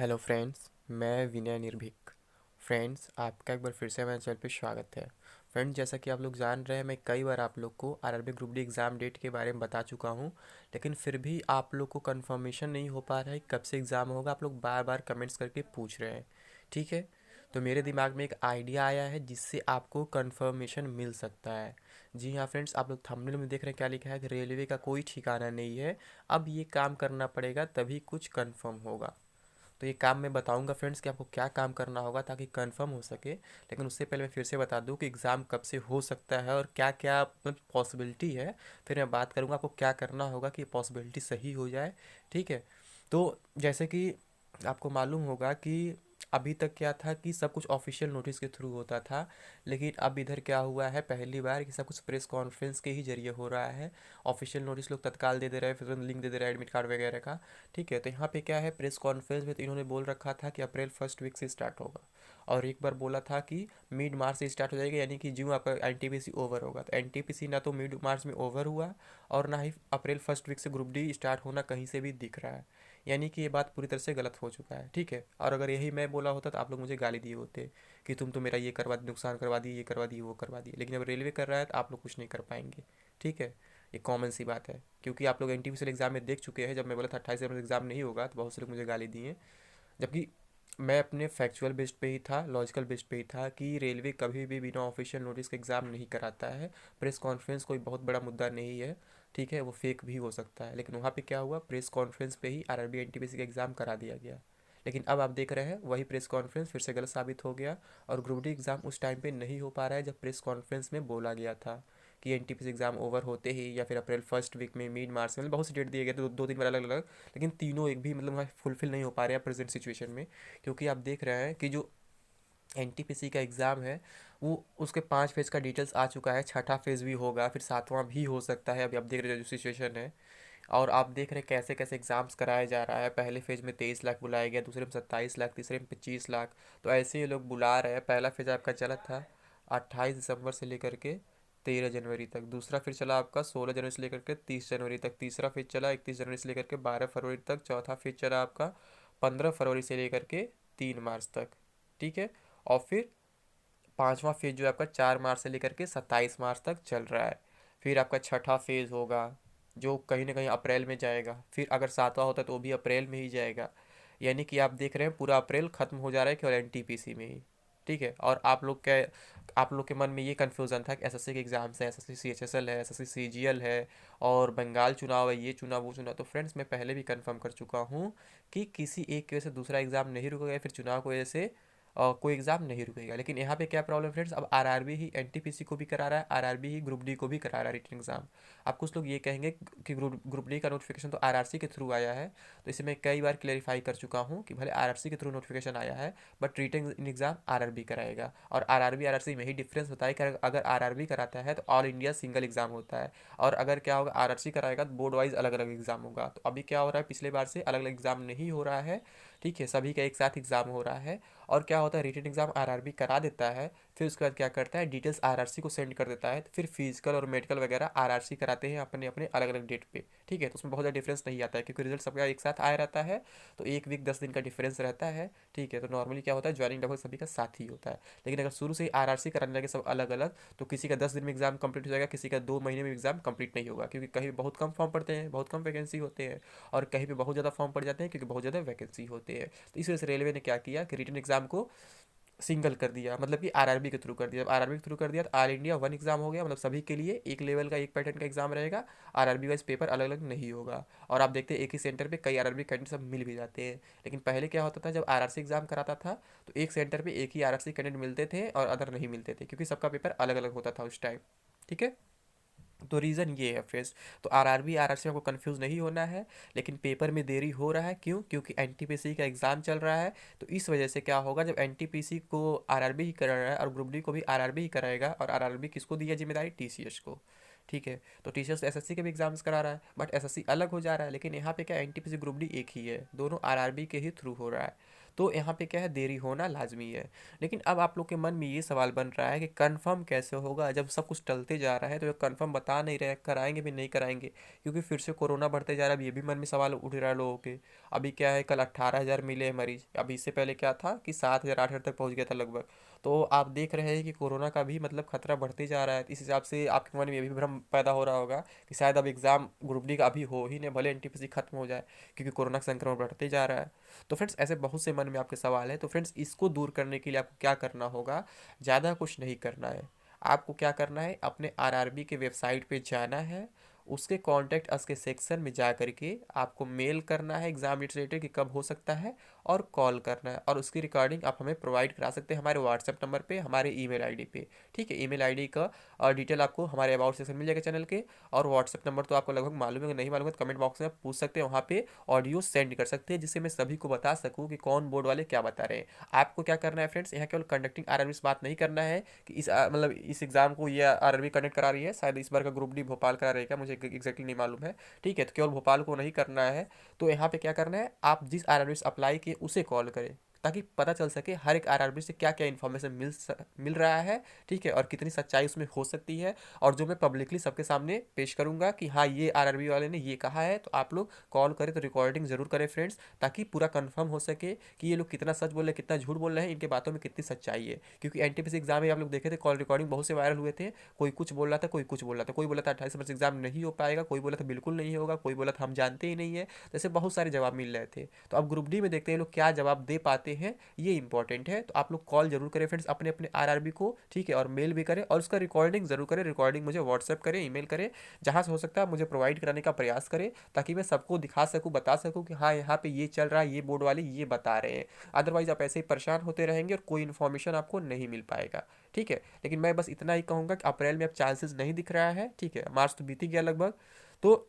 Hello friends, मैं विनय निर्भीक। Friends, आपका एक बार फिर से मेरे चैनल पे स्वागत है। फ्रेंड्स, जैसा कि आप लोग जान रहे हैं, मैं कई बार आप लोग को RRB group D exam date के बारे में बता चुका हूँ, लेकिन फिर भी आप लोग को कंफर्मेशन नहीं हो पा रहा है कब से एग्ज़ाम होगा। आप लोग बार बार कमेंट्स करके पूछ रहे हैं, ठीक है। तो मेरे दिमाग में एक आइडिया आया है जिससे आपको कंफर्मेशन मिल सकता है। जी हाँ फ्रेंड्स, आप लोग थंबनेल में देख रहे हैं क्या लिखा है कि रेलवे का कोई ठिकाना नहीं है, अब ये काम करना पड़ेगा तभी कुछ कंफर्म होगा। तो ये काम मैं बताऊंगा फ्रेंड्स कि आपको क्या काम करना होगा ताकि कंफर्म हो सके। लेकिन उससे पहले मैं फिर से बता दूं कि एग्ज़ाम कब से हो सकता है और क्या क्या मतलब पॉसिबिलिटी है। फिर मैं बात करूंगा आपको क्या करना होगा कि पॉसिबिलिटी सही हो जाए, ठीक है। तो जैसे कि आपको मालूम होगा कि अभी तक क्या था कि सब कुछ ऑफिशियल नोटिस के थ्रू होता था, लेकिन अब इधर क्या हुआ है पहली बार कि सब कुछ प्रेस कॉन्फ्रेंस के ही जरिए हो रहा है। ऑफिशियल नोटिस लोग तत्काल दे दे रहे हैं, फिर लिंक दे दे रहे हैं एडमिट कार्ड वगैरह का, ठीक है। तो यहाँ पे क्या है, प्रेस कॉन्फ्रेंस में तो इन्होंने बोल रखा था कि अप्रैल फर्स्ट वीक से स्टार्ट होगा, और एक बार बोला था कि मिड मार्च से स्टार्ट हो जाएगा, यानी कि जून आपका एनटीपीसी ओवर होगा। तो एनटीपीसी ना तो मिड मार्च में ओवर हुआ और ना ही अप्रैल फर्स्ट वीक से ग्रुप डी स्टार्ट होना कहीं से भी दिख रहा है, यानी कि ये बात पूरी तरह से गलत हो चुका है, ठीक है। और अगर यही मैं बोला होता तो आप लोग मुझे गाली दिए होते कि तुम तो मेरा ये करवा दिए, नुकसान करवा दिए, ये करवा दिए, वो करवा दिए। लेकिन अब रेलवे कर रहा है तो आप लोग कुछ नहीं कर पाएंगे, ठीक है। ये कॉमन सी बात है, क्योंकि आप लोग एनटीपीसी एग्जाम में देख चुके हैं, जब मैं बोला था 28 एग्जाम नहीं होगा तो बहुत से लोग मुझे गाली दिए, जबकि मैं अपने फैक्चुअल बेस्ड पे ही था, लॉजिकल बेस्ड पे ही था कि रेलवे कभी भी बिना ऑफिशियल नोटिस के एग्ज़ाम नहीं कराता है। प्रेस कॉन्फ्रेंस कोई बहुत बड़ा मुद्दा नहीं है, ठीक है, वो फेक भी हो सकता है। लेकिन वहाँ पे क्या हुआ, प्रेस कॉन्फ्रेंस पे ही आरआरबी एनटीपीसी का एग्ज़ाम करा दिया गया। लेकिन अब आप देख रहे हैं वही प्रेस कॉन्फ्रेंस फिर से गलत साबित हो गया, और ग्रुप डी एग्ज़ाम उस टाइम पे नहीं हो पा रहा है जब प्रेस कॉन्फ्रेंस में बोला गया था कि एनटीपीसी एग्ज़ाम ओवर होते ही या फिर अप्रैल फर्स्ट वीक में, मिड मार्च में, मतलब बहुत से डेट दिए गए थे, दो तीन बार अलग अलग, लेकिन तीनों एक भी मतलब वहाँ फुलफिल नहीं हो पा रहे हैं प्रेजेंट सिचुएशन में। क्योंकि आप देख रहे हैं कि जो एनटीपीसी का एग्ज़ाम है वो उसके 5 फेज़ का डिटेल्स आ चुका है, छठा फेज़ भी होगा, फिर सातवां भी हो सकता है। अभी आप देख रहे हैं जो सिचुएशन है, और आप देख रहे हैं कैसे कैसे एग्ज़ाम्स कराया जा रहा है। पहले फेज़ में 23 लाख बुलाया गया, दूसरे में 27 लाख, तीसरे में 25 लाख। तो ऐसे ही लोग बुला रहे हैं। पहला फेज़ आपका चला था 28 दिसंबर से लेकर के 13 जनवरी तक, दूसरा फिर चला आपका 16 जनवरी से लेकर के 30 जनवरी तक, तीसरा फिर चला 31 जनवरी से लेकर के 12 फरवरी तक, चौथा फिर चला आपका 15 फरवरी से लेकर के 3 मार्च तक, ठीक है। और फिर पांचवा फेज जो है आपका 4 मार्च से लेकर के 27 मार्च तक चल रहा है। फिर आपका छठा फेज होगा जो कहीं ना कहीं अप्रैल में जाएगा, फिर अगर सातवां होता है तो वो भी अप्रैल में ही जाएगा। यानी कि आप देख रहे हैं पूरा अप्रैल खत्म हो जा रहा है केवल एनटीपीसी में ही, ठीक है। और आप लोग के मन में ये कन्फ्यूज़न था कि एसएससी के एग्ज़ाम्स है, एसएससी सीएचएसएल है, एसएससी सीजीएल है, और बंगाल चुनाव है, ये चुनाव वो चुनाव। तो फ्रेंड्स, मैं पहले भी कंफर्म कर चुका हूँ कि किसी एक की वजह से दूसरा एग्ज़ाम नहीं रुकेगा, फिर चुनाव की वजह से कोई एग्ज़ाम नहीं रुकेगा। लेकिन यहाँ पे क्या प्रॉब्लम फ्रेंड्स, अब आरआरबी ही एनटीपीसी को भी करा रहा है, आरआरबी ही ग्रुप डी को भी करा रहा है रिटन एग्ज़ाम। अब कुछ लोग ये कहेंगे कि ग्रुप डी का नोटिफिकेशन तो आरआरसी के थ्रू आया है, तो इसे मैं कई बार क्लेरिफाई कर चुका हूँ कि भले आरआरसी के थ्रू नोटिफिकेशन आया है, बट रिटन एग्ज़ाम आरआरबी कराएगा। और आरआरबी आरआरसी में ही डिफरेंस होता है कि अगर आरआरबी कराता है तो ऑल इंडिया सिंगल एग्ज़ाम होता है, और अगर क्या होगा आरआरसी कराएगा तो बोर्ड वाइज अलग अलग एग्ज़ाम होगा। तो अभी क्या हो रहा है, पिछले बार से अलग अलग एग्ज़ाम नहीं हो रहा है, ठीक है, सभी का एक साथ एग्ज़ाम हो रहा है। और क्या होता है, रिटन एग्ज़ाम आरआरबी करा देता है, फिर उसके बाद क्या करता है, डिटेल्स आरआरसी को सेंड कर देता है, तो फिर फिजिकल और मेडिकल वगैरह आरआरसी कराते हैं अपने अपने अलग अलग डेट पे, ठीक है। तो उसमें बहुत ज़्यादा डिफरेंस नहीं आता है क्योंकि रिजल्ट सबका एक साथ आया रहता है, तो एक वीक 10 दिन का डिफरेंस रहता है, ठीक है। तो नॉर्मली क्या होता है, ज्वाइनिंग लगभग सभी का साथ ही होता है। लेकिन अगर शुरू से ही आरआरसी कराने लगे सब अलग अलग, तो किसी का 10 दिन में एग्जाम कंप्लीट हो जाएगा, किसी का 2 महीने में एग्जाम कंप्लीट नहीं होगा, क्योंकि कहीं बहुत कम फॉर्म पड़ते हैं, बहुत कम वैकेंसी होते हैं, और कहीं पे बहुत ज़्यादा फॉर्म पड़ जाते हैं क्योंकि बहुत ज़्यादा वैकेंसी होते हैं। तो इस वजह से रेलवे ने क्या किया कि रिटन एग्जाम को सिंगल कर दिया, मतलब कि आरआरबी के थ्रू कर दिया। जब आरआरबी के थ्रू कर दिया तो ऑल इंडिया वन एग्जाम हो गया, मतलब सभी के लिए एक लेवल का एक पैटर्न का एग्जाम रहेगा। आरआरबी वाइज पेपर अलग अलग नहीं होगा, और आप देखते हैं एक ही सेंटर पे कई आरआरबी कैंडिडेट सब मिल भी जाते हैं। लेकिन पहले क्या होता था, जब आरआरसी एग्जाम कराता था तो एक सेंटर पे एक ही आरआरसी कैंडिडेट मिलते थे और अदर नहीं मिलते थे, क्योंकि सबका पेपर अलग अलग होता था उस टाइम, ठीक है। तो रीज़न ये है फ्रेंड्स। तो आरआरबी आरआरसी में आपको कंफ्यूज नहीं होना है, लेकिन पेपर में देरी हो रहा है क्यों, क्योंकि एनटीपीसी का एग्ज़ाम चल रहा है। तो इस वजह से क्या होगा, जब एनटीपीसी को आरआरबी ही करा रहा है और ग्रुप डी को भी आरआरबी ही कराएगा, और आरआरबी किसको दिया जिम्मेदारी, टीसीएस को, ठीक है। तो टीसीएस एसएससी के भी एग्जाम्स करा रहा है, बट एसएससी अलग हो जा रहा है, लेकिन यहाँ पे क्या एनटीपीसी ग्रुप डी एक ही है, दोनों आरआरबी के ही थ्रू हो रहा है। तो यहाँ पे क्या है, देरी होना लाजमी है। लेकिन अब आप लोग के मन में ये सवाल बन रहा है कि कंफर्म कैसे होगा, जब सब कुछ टलते जा रहा है तो ये कंफर्म बता नहीं रहे, कराएंगे भी नहीं कराएंगे, क्योंकि फिर से कोरोना बढ़ते जा रहा है। अब ये भी मन में सवाल उठ रहा है लोगों के। अभी क्या है, कल 18,000 मिले हैं मरीज, अभी इससे पहले क्या था कि 7,000 8,000 तक पहुंच गया था लगभग। तो आप देख रहे हैं कि कोरोना का भी मतलब खतरा बढ़ते जा रहा है। इस हिसाब से आपके मन में ये भी भ्रम पैदा हो रहा होगा कि शायद अब एग्जाम ग्रुप डी का अभी हो ही नहीं, भले एनटीपीसी खत्म हो जाए, क्योंकि कोरोना का संक्रमण बढ़ते जा रहा है। तो फ्रेंड्स ऐसे बहुत से मन में आपके सवाल है। तो फ्रेंड्स इसको दूर करने के लिए आपको क्या करना होगा, ज़्यादा कुछ नहीं करना है। आपको क्या करना है, अपने आरआरबी के वेबसाइट पे जाना है, उसके कॉन्टैक्ट अस के सेक्शन में जा करके आपको मेल करना है एग्जाम डेट रिलेटेड कि कब हो सकता है, और कॉल करना है, और उसकी रिकॉर्डिंग आप हमें प्रोवाइड करा सकते हैं हमारे व्हाट्सएप नंबर पे, हमारे ईमेल आईडी पे। ठीक है, ईमेल आईडी का डिटेल आपको हमारे अबाउट सेक्शन मिल जाएगा चैनल के, और व्हाट्सएप नंबर तो आपको लगभग मालूम है, अगर नहीं मालूम है तो कमेंट बॉक्स में आप पूछ सकते हैं, वहाँ पे ऑडियो सेंड कर सकते हैं, जिससे मैं सभी को बता सकूँ कि कौन बोर्ड वाले क्या बता रहे हैं। आपको क्या करना है फ्रेंड्स, यहाँ केवल कंडक्टिंग आरआरबी से बात नहीं करना है कि मतलब इस एग्जाम को ये आरआरबी कंडक्ट करा रही है, शायद इस बार का ग्रुप डी भोपाल करा रहेगा, मुझे एग्जैक्टली नहीं मालूम है। ठीक है, तो केवल भोपाल को नहीं करना है। तो यहाँ पे क्या करना है, आप जिस आरआरबी से अप्लाई किए उसे कॉल करें, ताकि पता चल सके हर एक आरआरबी से क्या क्या इन्फॉर्मेशन मिल रहा है। ठीक है, और कितनी सच्चाई उसमें हो सकती है, और जो मैं पब्लिकली सबके सामने पेश करूंगा कि हाँ ये आरआरबी वाले ने ये कहा है, तो आप लोग कॉल करें तो रिकॉर्डिंग जरूर करें फ्रेंड्स, ताकि पूरा कंफर्म हो सके कि ये लोग कितना सच बोल रहे हैं, कितना झूठ बोल रहे हैं, इनके बातों में कितनी सच्चाई है। क्योंकि एनटीपीसी एग्जाम में आप लोग देखे थे, कॉल रिकॉर्डिंग बहुत से वायरल हुए थे। कोई कुछ बोल रहा था, कोई कुछ बोल रहा था, कोई बोला था 28 एग्जाम नहीं हो पाएगा, कोई बोला था बिल्कुल नहीं होगा, कोई बोला था हम जानते ही नहीं है। तो ऐसे बहुत सारे जवाब मिल रहे थे। तो अब ग्रुप डी में देखते हैं लोग क्या जवाब दे पाते हैं, ये इंपॉर्टेंट है। तो आप लोग कॉल जरूर करें फ्रेंड्स अपने अपने आरआरबी को। ठीक है, और मेल भी करें, और उसका रिकॉर्डिंग जरूर करें, रिकॉर्डिंग मुझे व्हाट्सएप करें, ईमेल करें, जहां से हो सकता है मुझे प्रोवाइड कराने का प्रयास करें, ताकि मैं सबको दिखा सकूं, बता सकूं कि हाँ यहाँ पे ये चल रहा है, ये बोर्ड वाले ये बता रहे हैं। अदरवाइज आप ऐसे ही परेशान होते रहेंगे और कोई इन्फॉर्मेशन आपको नहीं मिल पाएगा। ठीक है, लेकिन मैं बस इतना ही कहूँगा कि अप्रैल में अब चांसेस नहीं दिख रहा है। ठीक है, मार्च तो बीत ही गया लगभग। तो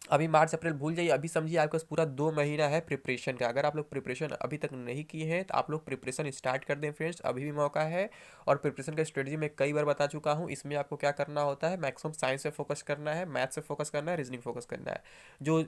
अभी मार्च अप्रैल भूल जाइए, अभी समझिए आपके पास पूरा 2 महीना है प्रिपरेशन का। अगर आप लोग प्रिपरेशन अभी तक नहीं किए हैं तो आप लोग प्रिपरेशन स्टार्ट कर दें फ्रेंड्स, अभी भी मौका है। और प्रिपरेशन का स्ट्रेटजी मैं कई बार बता चुका हूँ। इसमें आपको क्या करना होता है, मैक्सिमम साइंस पे फोकस करना है, मैथ्स पे फोकस करना है, रीजनिंग फोकस करना है। जो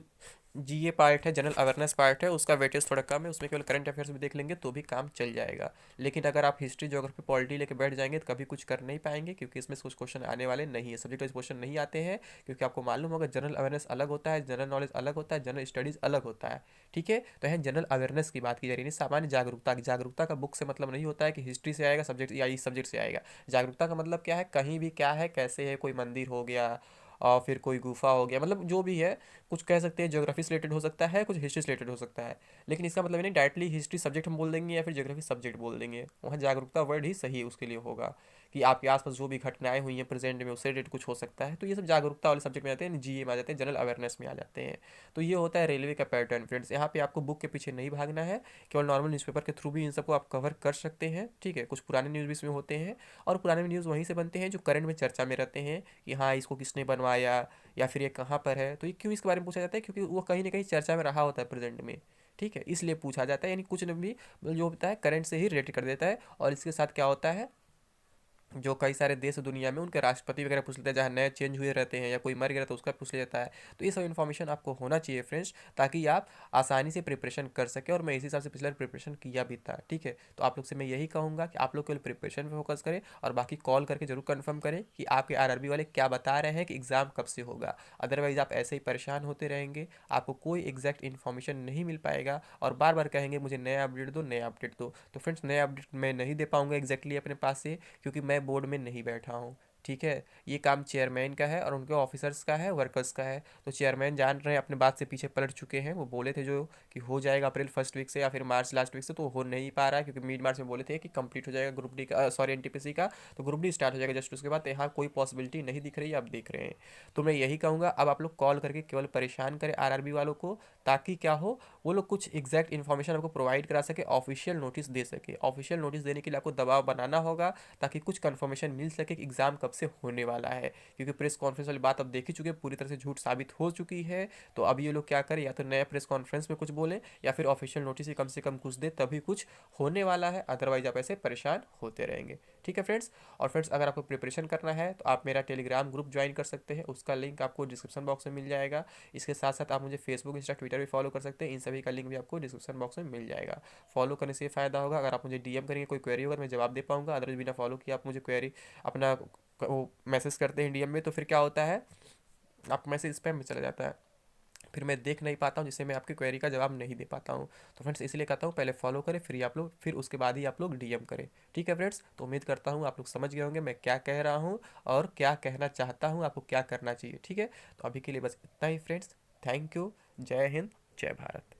जीए पार्ट है, जनरल अवेयरनेस पार्ट है, उसका वेटेज थोड़ा कम है, उसमें केवल करंट अफेयर्स भी देख लेंगे तो भी काम चल जाएगा। लेकिन अगर आप हिस्ट्री ज्योग्राफी पॉलिटी लेके बैठ जाएंगे तो कभी कुछ कर नहीं पाएंगे, क्योंकि इसमें कुछ क्वेश्चन आने वाले नहीं है, सब्जेक्ट वाइज क्वेश्चन नहीं आते हैं। क्योंकि आपको मालूम होगा जनरल अवेयरनेस अलग होता है, जनरल नॉलेज अलग होता है, जनरल स्टडीज़ अलग होता है। ठीक है, तो यहाँ जनरल अवेयरनेस की बात की जा रही है, सामान्य जागरूकता की। जागरूकता का बुक से मतलब नहीं होता है कि हिस्ट्री से आएगा सब्जेक्ट या इस सब्जेक्ट से आएगा। जागरूकता का मतलब क्या है, कहीं भी क्या है, कैसे है, कोई मंदिर हो गया और फिर कोई गुफा हो गया, मतलब जो भी है, कुछ कह सकते हैं ज्योग्राफी से रिलेटेड हो सकता है, कुछ हिस्ट्री से रिलेटेड हो सकता है। लेकिन इसका मतलब नहीं डायरेक्टली हिस्ट्री सब्जेक्ट हम बोल देंगे या फिर ज्योग्राफी सब्जेक्ट बोल देंगे, वहाँ जागरूकता वर्ड ही सही उसके लिए होगा। कि आपके आसपास जो भी घटनाएं हुई हैं प्रेजेंट में, उससे रिलेटेड कुछ हो सकता है, तो ये सब जागरूकता वाले सब्जेक्ट में आते हैं, जीए में आ जाते हैं, जनरल अवेयरनेस में आ जाते हैं। तो ये होता है रेलवे का पैटर्न फ्रेंड्स। यहाँ पे आपको बुक के पीछे नहीं भागना है, केवल नॉर्मल न्यूज़पेपर के थ्रू भी इन सबको आप कवर कर सकते हैं। ठीक है, कुछ पुराने न्यूज़ भी इसमें होते हैं, और पुराने न्यूज़ वहीं से बनते हैं जो करंट में चर्चा में रहते हैं, कि हाँ इसको किसने बनवाया, या फिर ये कहाँ पर है। तो ये क्यों इसके बारे में पूछा जाता है, क्योंकि वो कहीं ना कहीं चर्चा में रहा होता है प्रेजेंट में। ठीक है, इसलिए पूछा जाता है, यानी कुछ न भी जो होता है करंट से ही रिलेटेड कर देता है। और इसके साथ क्या होता है, जो कई सारे देश दुनिया में उनके राष्ट्रपति वगैरह पूछ लेते हैं, जहाँ नए चेंज हुए रहते हैं, या कोई मर गया तो उसका पूछ लिया जाता है। तो ये सब इन्फॉर्मेशन आपको होना चाहिए फ्रेंड्स, ताकि आप आसानी से प्रिपरेशन कर सकें। और मैं इसी हिसाब से पिछले प्रिपरेशन किया भी था। ठीक है, तो आप लोग से मैं यही कहूँगा कि आप लोग केवल प्रिपरेशन पे फोकस करें, और बाकी कॉल करके जरूर कन्फर्म करें कि आपके आरआरबी वाले क्या बता रहे हैं कि एग्ज़ाम कब से होगा। अदरवाइज आप ऐसे ही परेशान होते रहेंगे, आपको कोई एग्जैक्ट इन्फॉर्मेशन नहीं मिल पाएगा, और बार बार कहेंगे मुझे नया अपडेट दो, नया अपडेट दो। तो फ्रेंड्स नया अपडेट मैं नहीं दे पाऊंगा एग्जैक्टली अपने पास से, क्योंकि मैं बोर्ड में नहीं बैठा हूँ। ठीक है, ये काम चेयरमैन का है और उनके ऑफिसर्स का है, वर्कर्स का है। तो चेयरमैन जान रहे हैं, अपने बात से पीछे पलट चुके हैं। वो बोले थे जो कि हो जाएगा अप्रैल फर्स्ट वीक से या फिर मार्च लास्ट वीक से, तो हो नहीं पा रहा है, क्योंकि मिड मार्च में बोले थे कि कंप्लीट हो जाएगा ग्रुप डी का, सॉरी एनटीपीसी का। तो ग्रुप डी स्टार्ट हो जाएगा जस्ट उसके बाद, तो यहाँ कोई पॉसिबिलिटी नहीं दिख रही है, आप देख रहे हैं। तो मैं यही कहूँगा, अब आप लोग कॉल करके केवल परेशान करें आरआरबी वालों को, ताकि क्या हो, वो लोग कुछ एग्जैक्ट इन्फॉर्मेशन आपको प्रोवाइड करा सके, ऑफिशियल नोटिस दे सके। ऑफिशियल नोटिस देने के लिए आपको दबाव बनाना होगा, ताकि कुछ कंफर्मेशन मिल सके कि एग्ज़ाम कब से होने वाला है। क्योंकि प्रेस कॉन्फ्रेंस वाली बात अब देख ही चुके हैं, पूरी तरह से झूठ साबित हो चुकी है। तो अब ये लोग क्या करें, या तो नया प्रेस कॉन्फ्रेंस में कुछ बोलें, या फिर ऑफिशियल नोटिस ही कम से कम कुछ दे, तभी कुछ होने वाला है। अदरवाइज आप ऐसे परेशान होते रहेंगे। ठीक है फ्रेंड्स। और फ्रेंड्स अगर आपको प्रिपरेशन करना है तो आप मेरा टेलीग्राम ग्रुप ज्वाइन कर सकते हैं, उसका लिंक आपको डिस्क्रिप्शन बॉक्स में मिल जाएगा। इसके साथ साथ आप मुझे फेसबुक, इंस्टा, ट्विटर भी फॉलो कर सकते हैं, इन सभी का लिंक भी आपको डिस्क्रिप्शन बॉक्स में मिल जाएगा। फॉलो करने से ये फायदा होगा, अगर आप मुझे डीएम करेंगे, कोई क्वेरी होगा, मैं जवाब दे पाऊंगा। अदरवाइज बिना फॉलो किए आप मुझे क्वेरी अपना वो मैसेज करते हैं डीएम में, तो फिर क्या होता है, आपका मैसेज स्पैम में चला जाता है, फिर मैं देख नहीं पाता हूँ, जिससे मैं आपकी क्वेरी का जवाब नहीं दे पाता हूँ। तो फ्रेंड्स इसलिए कहता हूँ पहले फॉलो करें, फिर आप लोग, फिर उसके बाद ही आप लोग डीएम करें। ठीक है फ्रेंड्स, तो उम्मीद करता हूँ आप लोग समझ गए होंगे मैं क्या कह रहा हूँ और क्या कहना चाहता हूँ, आपको क्या करना चाहिए। ठीक है, तो अभी के लिए बस इतना ही फ्रेंड्स। Thank you. जय हिंद, जय भारत।